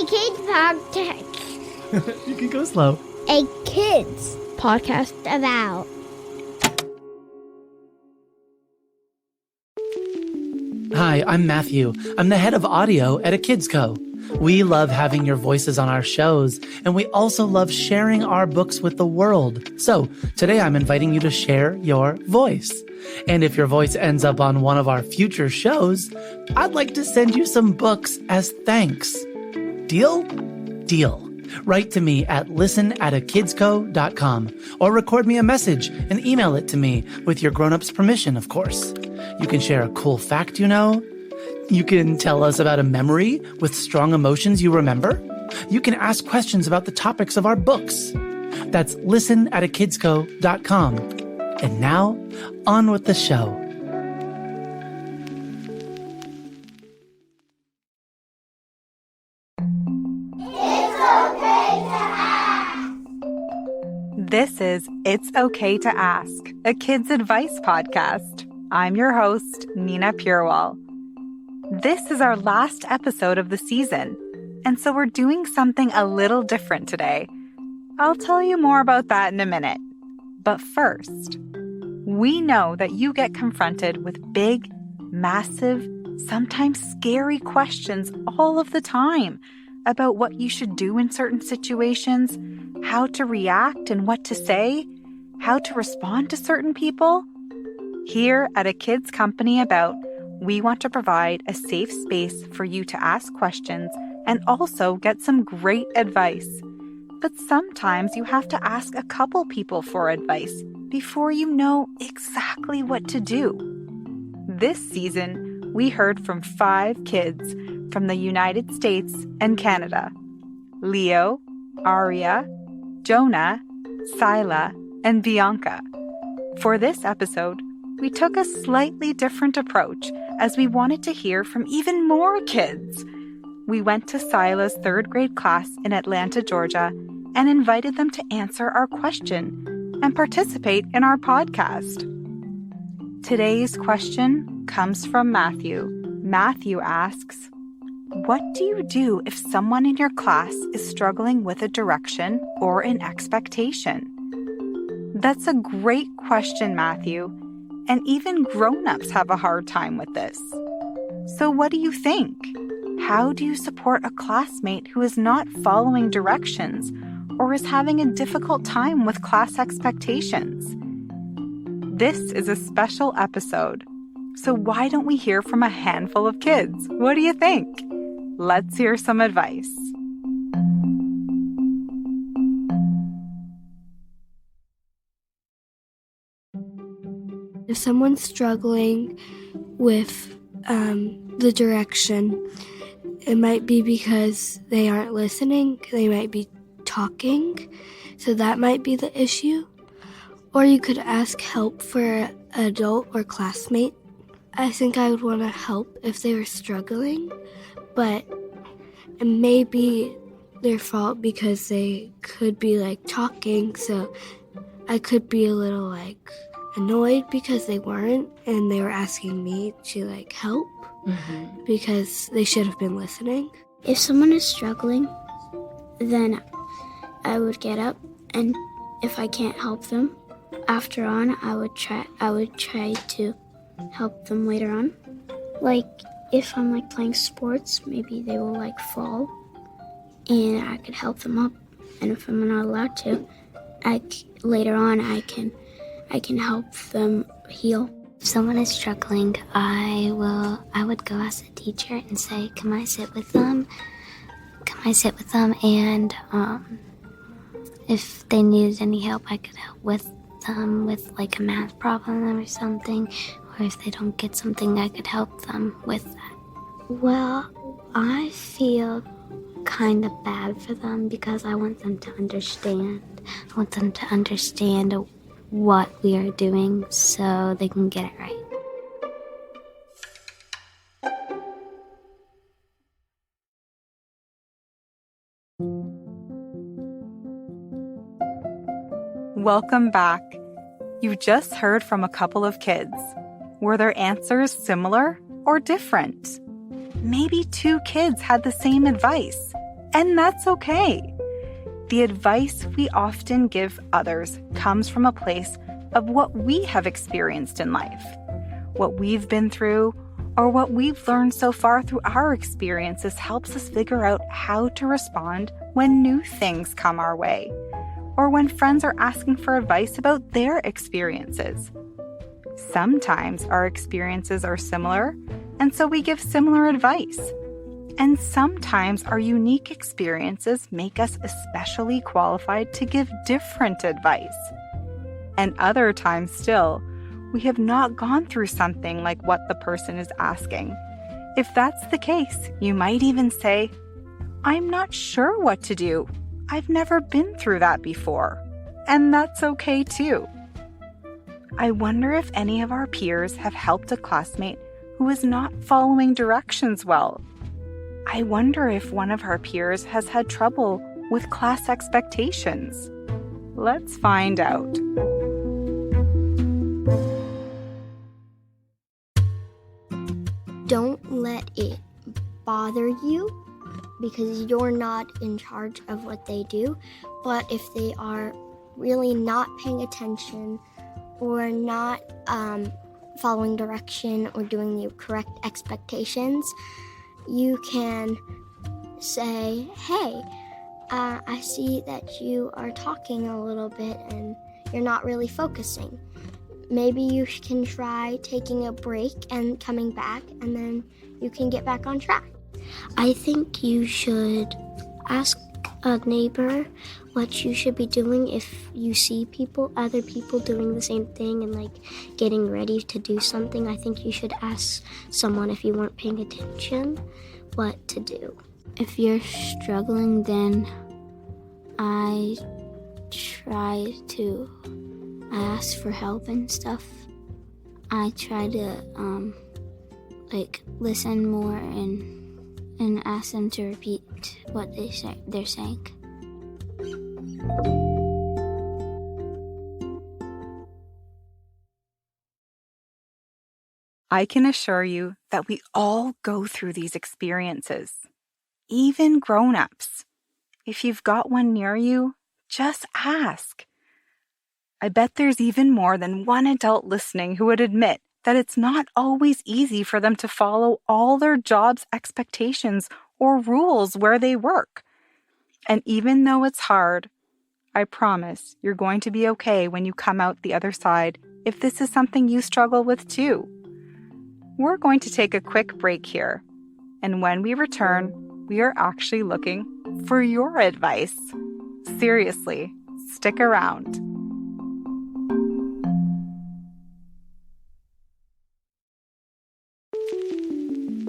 kids podcast. You can go slow. A kids podcast about. Hi, I'm Matthew. I'm the head of audio at A Kids Co. We love having your voices on our shows, and we also love sharing our books with the world. So today I'm inviting you to share your voice. And if your voice ends up on one of our future shows, I'd like to send you some books as thanks. Deal? Deal. Write to me at listen@akidsco.com or record me a message and email it to me with your grown-up's permission, of course. You can share a cool fact you know. You can tell us about a memory with strong emotions you remember. You can ask questions about the topics of our books. That's listen@akidsco.com. And now, on with the show. This is It's Okay to Ask, a kids' advice podcast. I'm your host, Nina Purewal. This is our last episode of the season, and so we're doing something a little different today. I'll tell you more about that in a minute. But first, we know that you get confronted with big, massive, sometimes scary questions all of the time about what you should do in certain situations, how to react and what to say, how to respond to certain people. Here at A Kids Company About, we want to provide a safe space for you to ask questions and also get some great advice. But sometimes you have to ask a couple people for advice before you know exactly what to do. This season, we heard from 5 kids from the United States and Canada: Leo, Aria, Jonah, Sila, and Bianca. For this episode, we took a slightly different approach as we wanted to hear from even more kids. We went to Sila's 3rd grade class in Atlanta, Georgia, and invited them to answer our question and participate in our podcast. Today's question comes from Matthew. Matthew asks, what do you do if someone in your class is struggling with a direction or an expectation? That's a great question, Matthew. And even grown-ups have a hard time with this. So what do you think? How do you support a classmate who is not following directions or is having a difficult time with class expectations? This is a special episode. So why don't we hear from a handful of kids? What do you think? Let's hear some advice. If someone's struggling with the direction, it might be because they aren't listening. They might be talking, so that might be the issue. Or you could ask help for an adult or classmate. I think I would want to help if they were struggling, but it may be their fault because they could be talking, so I could be a little annoyed because they weren't and they were asking me to help because they should have been listening. If someone is struggling, then I would get up, and if I can't help them, after on I would try to help them later on. If I'm playing sports, maybe they will fall and I could help them up, and if I'm not allowed to, later on I can help them heal. If someone is struggling, I would go ask the teacher and say, can I sit with them? And if they needed any help, I could help with them with a math problem or something. Or if they don't get something, I could help them with that. Well, I feel kind of bad for them because I want them to understand. I want them to understand what we are doing so they can get it right. Welcome back. You just heard from a couple of kids. Were their answers similar or different? Maybe 2 kids had the same advice. And that's okay. The advice we often give others comes from a place of what we have experienced in life, what we've been through, or what we've learned so far through our experiences helps us figure out how to respond when new things come our way, or when friends are asking for advice about their experiences. Sometimes our experiences are similar, and so we give similar advice. And sometimes our unique experiences make us especially qualified to give different advice. And other times still, we have not gone through something like what the person is asking. If that's the case, you might even say, "I'm not sure what to do. I've never been through that before." And that's okay too. I wonder if any of our peers have helped a classmate who is not following directions well. I wonder if one of our peers has had trouble with class expectations. Let's find out. Don't let it bother you because you're not in charge of what they do. But if they are really not paying attention or not following direction or doing the correct expectations, you can say, "Hey, I see that you are talking a little bit and you're not really focusing. Maybe you can try taking a break and coming back, and then you can get back on track." I think you should ask a neighbor what you should be doing if you see other people doing the same thing and like getting ready to do something. I think you should ask someone, if you weren't paying attention, what to do. If you're struggling, then I try to ask for help and stuff. I try to listen more and ask them to repeat what they're saying. I can assure you that we all go through these experiences, even grown-ups. If you've got one near you, just ask. I bet there's even more than one adult listening who would admit that it's not always easy for them to follow all their job's expectations or rules where they work. And even though it's hard, I promise you're going to be okay when you come out the other side if this is something you struggle with too. We're going to take a quick break here, and when we return, we are actually looking for your advice. Seriously, stick around.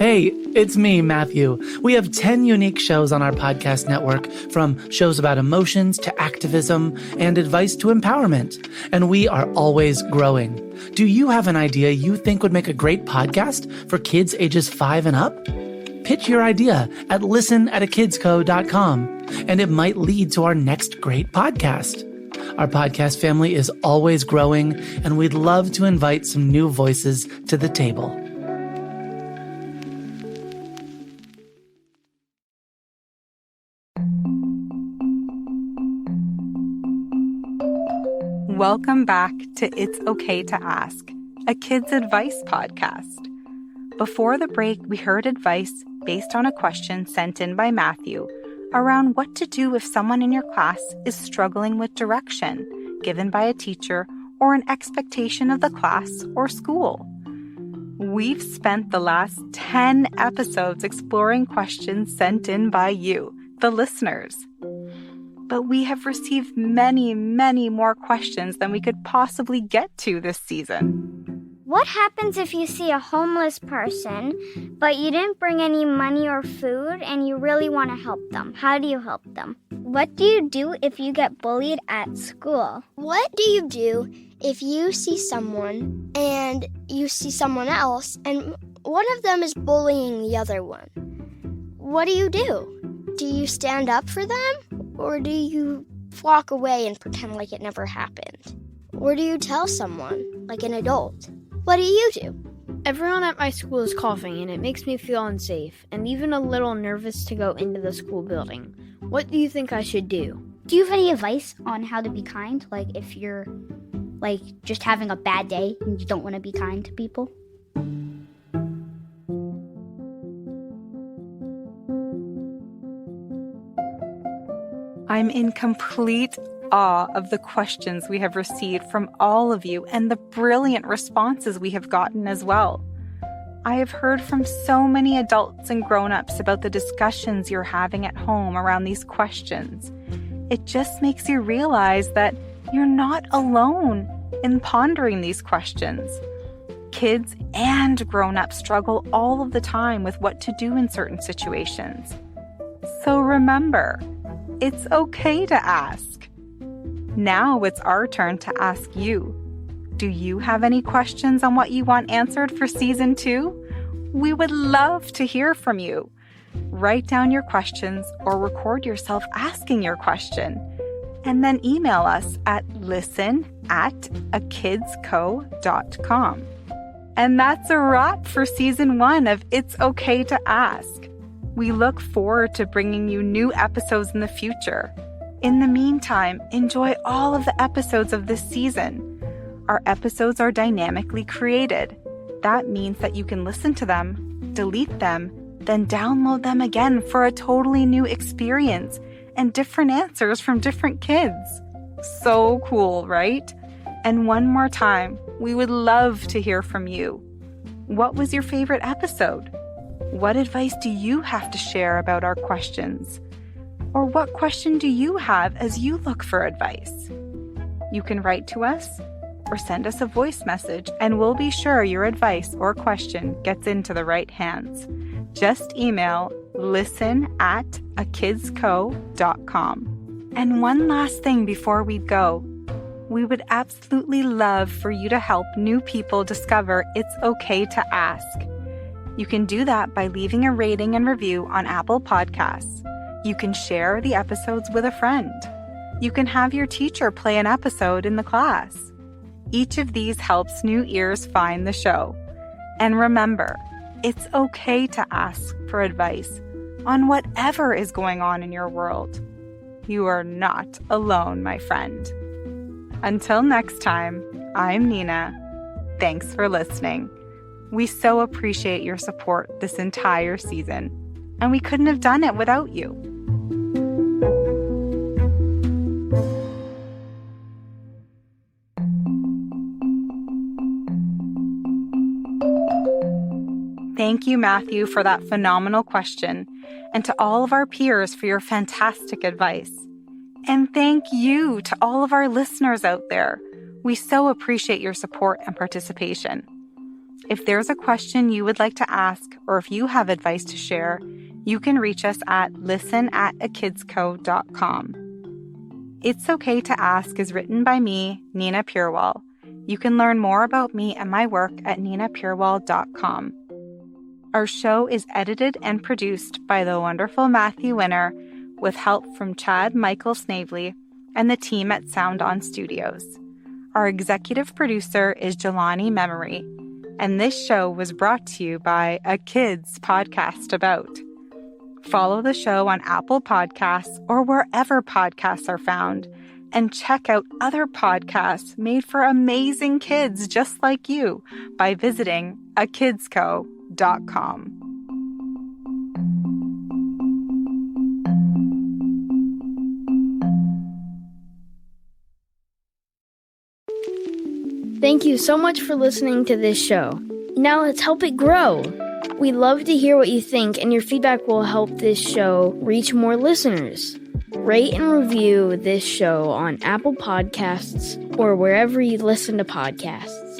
Hey, it's me, Matthew. We have 10 unique shows on our podcast network, from shows about emotions to activism and advice to empowerment. And we are always growing. Do you have an idea you think would make a great podcast for kids ages 5 and up? Pitch your idea at listen@akidsco.com, and it might lead to our next great podcast. Our podcast family is always growing, and we'd love to invite some new voices to the table. Welcome back to It's Okay to Ask, a kids' advice podcast. Before the break, we heard advice based on a question sent in by Matthew around what to do if someone in your class is struggling with direction given by a teacher or an expectation of the class or school. We've spent the last 10 episodes exploring questions sent in by you, the listeners. But we have received many, many more questions than we could possibly get to this season. What happens if you see a homeless person, but you didn't bring any money or food and you really want to help them? How do you help them? What do you do if you get bullied at school? What do you do if you see someone and you see someone else and one of them is bullying the other one? What do you do? Do you stand up for them? Or do you walk away and pretend like it never happened? Or do you tell someone, like an adult? What do you do? Everyone at my school is coughing and it makes me feel unsafe and even a little nervous to go into the school building. What do you think I should do? Do you have any advice on how to be kind? Like if you're just having a bad day and you don't want to be kind to people? I'm in complete awe of the questions we have received from all of you and the brilliant responses we have gotten as well. I have heard from so many adults and grown-ups about the discussions you're having at home around these questions. It just makes you realize that you're not alone in pondering these questions. Kids and grown-ups struggle all of the time with what to do in certain situations. So remember, it's okay to ask. Now it's our turn to ask you. Do you have any questions on what you want answered for Season 2? We would love to hear from you. Write down your questions or record yourself asking your question, and then email us at listen@akidsco.com. And that's a wrap for Season 1 of It's Okay to Ask. We look forward to bringing you new episodes in the future. In the meantime, enjoy all of the episodes of this season. Our episodes are dynamically created. That means that you can listen to them, delete them, then download them again for a totally new experience and different answers from different kids. So cool, right? And one more time, we would love to hear from you. What was your favorite episode? What advice do you have to share about our questions? Or what question do you have as you look for advice? You can write to us or send us a voice message, and we'll be sure your advice or question gets into the right hands. Just email listen@akidsco.com. And one last thing before we go. We would absolutely love for you to help new people discover it's okay to ask. You can do that by leaving a rating and review on Apple Podcasts. You can share the episodes with a friend. You can have your teacher play an episode in the class. Each of these helps new ears find the show. And remember, it's okay to ask for advice on whatever is going on in your world. You are not alone, my friend. Until next time, I'm Nina. Thanks for listening. We so appreciate your support this entire season, and we couldn't have done it without you. Thank you, Matthew, for that phenomenal question, and to all of our peers for your fantastic advice. And thank you to all of our listeners out there. We so appreciate your support and participation. If there's a question you would like to ask, or if you have advice to share, you can reach us at listen@akidsco.com. It's Okay to Ask is written by me, Nina Purewal. You can learn more about me and my work at ninapurewal.com. Our show is edited and produced by the wonderful Matthew Winner, with help from Chad Michael Snavely and the team at Sound On Studios. Our executive producer is Jelani Memory, and this show was brought to you by A Kids Podcast About. Follow the show on Apple Podcasts or wherever podcasts are found, and check out other podcasts made for amazing kids just like you by visiting akidsco.com. Thank you so much for listening to this show. Now let's help it grow. We love to hear what you think, and your feedback will help this show reach more listeners. Rate and review this show on Apple Podcasts or wherever you listen to podcasts.